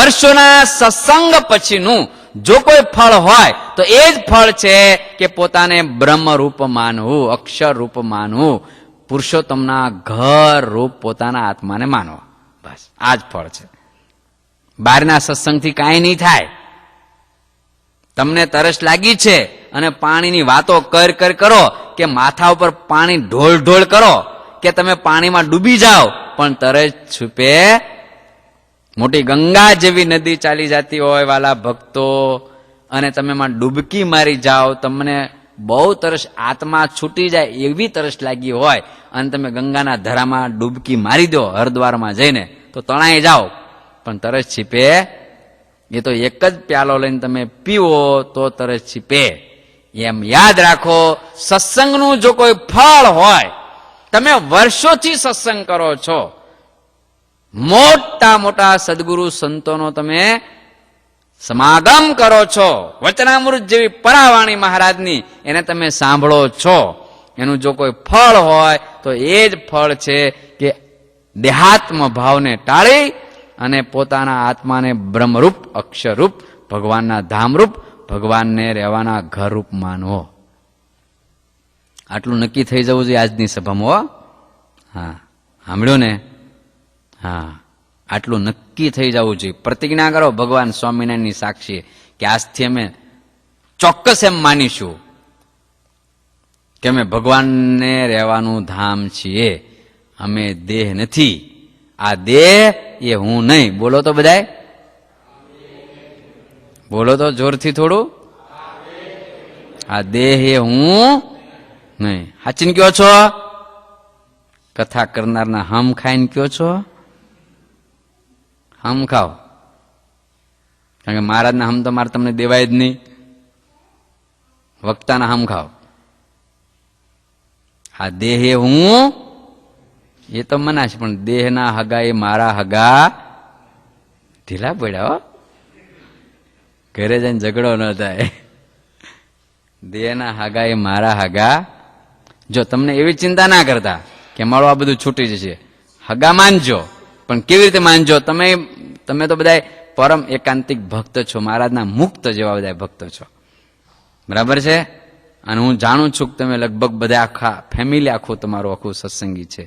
વર્ષોના સત્સંગ પછીનું જો કોઈ ફળ હોય તો એ જ ફળ છે કે પોતાને બ્રહ્મરૂપ માનવું, અક્ષર માનવું, પુરુષોત્તમના ઘર રૂપ પોતાના આત્માને માનવો. બસ આ જ ફળ છે. બહારના સત્સંગથી કાંઈ નહીં થાય. તમને તરસ લાગી છે અને પાણીની વાતો કરો કે માથા ઉપર પાણી ઢોળ કરો કે તમે પાણીમાં ડૂબી જાઓ, પણ તરસ છુપે. મોટી ગંગા જેવી નદી ચાલી જતી હોય વાલા ભક્તો, અને તમે એમાં ડૂબકી મારી જાઓ, તમને બહુ તરસ, આત્મા છૂટી જાય એવી તરસ લાગી હોય, અને તમે ગંગાના ધરામાં ડૂબકી મારી દો હરદ્વારમાં જઈને તો તણાઈ જાઓ, પણ તરસ છીપે? એ તો એક જ પ્યાલો લઈને તમે પીવો તો તરસ છીપે. એમ યાદ રાખો, સત્સંગનું જો કોઈ ફળ હોય, તમે વર્ષોથી સત્સંગ કરો છો, મોટા મોટા સદગુરુ સંતોનો તમે સમાગમ કરો છો, વચનામૃત જેવી પરાવાણી મહારાજની એને તમે સાંભળો છો, એનું જો કોઈ ફળ હોય તો એ જ ફળ છે કે દેહાત્મ ભાવને ટાળી અને પોતાના આત્માને બ્રહ્મરૂપ, અક્ષરરૂપ, ભગવાનના ધામરૂપ, ભગવાનને રહેવાના ઘરરૂપ માનવો. આટલું નક્કી થઈ જવું જોઈએ આજની સભામાં. હા, સાંભળ્યું ને? હા, આટલું નક્કી થઈ જવું જોઈએ. પ્રતિજ્ઞા કરો ભગવાન સ્વામિનારાયણની સાક્ષી કે આજથી અમે ચોક્કસ એમ માનીશું કે અમે ભગવાનને રહેવાનું ધામ છીએ, અમે દેહ નથી. આ દેહ એ હું નહીં. બોલો તો બધાય, બોલો તો જોરથી થોડું. આ દેહ એ હું નહીં. સાચીને કયો છો? કથા કરનારના હમ ખાઈને કયો છો? હમ ખાઓ, કારણ કે મહારાજના હમ તો મારે તમને દેવાય જ નહીં. વક્તાના હમ ખાઓ. આ દેહ એ હું એ તો મનાશ, પણ દેહના હગા એ મારા હગા ઢીલા પડ્યા. ઘરે જઈને ઝઘડો ન થાય. દેહના હગા એ મારા હગા. જો તમને એવી ચિંતા ના કરતા કે મારું આ બધું છૂટી જશે, હગા માનજો, પણ કેવી રીતે માનજો? તમે તો બધા પરમ એકાંતિક ભક્ત છો, મહારાજના મુક્ત જેવા બધા ભક્ત છો, બરાબર છે? અને હું જાણું છું કે તમે લગભગ બધા આખા ફેમિલી આખું તમારું આખું સત્સંગી છે.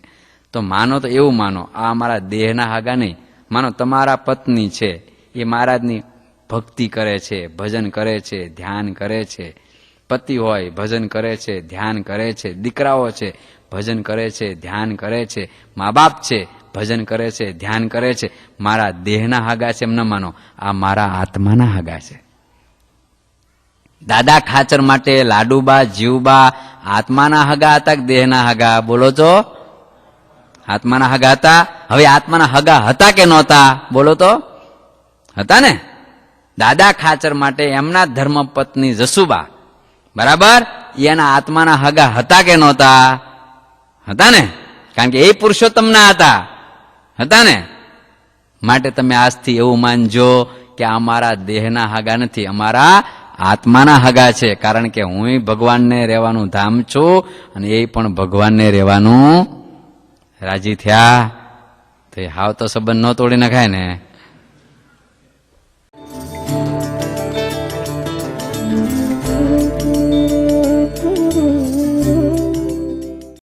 તો માનો તો એવું માનો, આ અમારા દેહના હાગા નહીં. માનો તમારા પત્ની છે, એ મહારાજની ભક્તિ કરે છે, ભજન કરે છે, ધ્યાન કરે છે. પતિ હોય ભજન કરે છે, ધ્યાન કરે છે. દીકરાઓ છે ભજન કરે છે, ધ્યાન કરે છે. મા બાપ છે ભજન કરે છે, ધ્યાન કરે છે. મારા દેહના હાગા છે એમ ન માનો, આ મારા આત્માના હાગા છે. દાદા ખાચર માટે લાડુબા, જીવબા આત્માના હગા હતા કે દેહના હગા? બોલો તો. આત્માના હગા હતા. હવે આત્માના હગા હતા કે નહોતા? બોલો તો. હતા ને? દાદા ખાચર માટે એમના ધર્મપત્ની જસુબા, બરાબર, એના આત્માના હગા હતા કે નહોતા? હતા ને? કારણ કે એ પુરુષોત્તમના હતા ને? માટે તમે આજથી એવું માનજો કે અમારા દેહના હગા નથી, અમારા આત્માના હગા છે. કારણ કે હું ભગવાનને રહેવાનું ધામ છું અને એ પણ ભગવાનને રહેવાનું રાજી થયા. તો હાવ તો સંબંધ ન તોડી નખાય ને.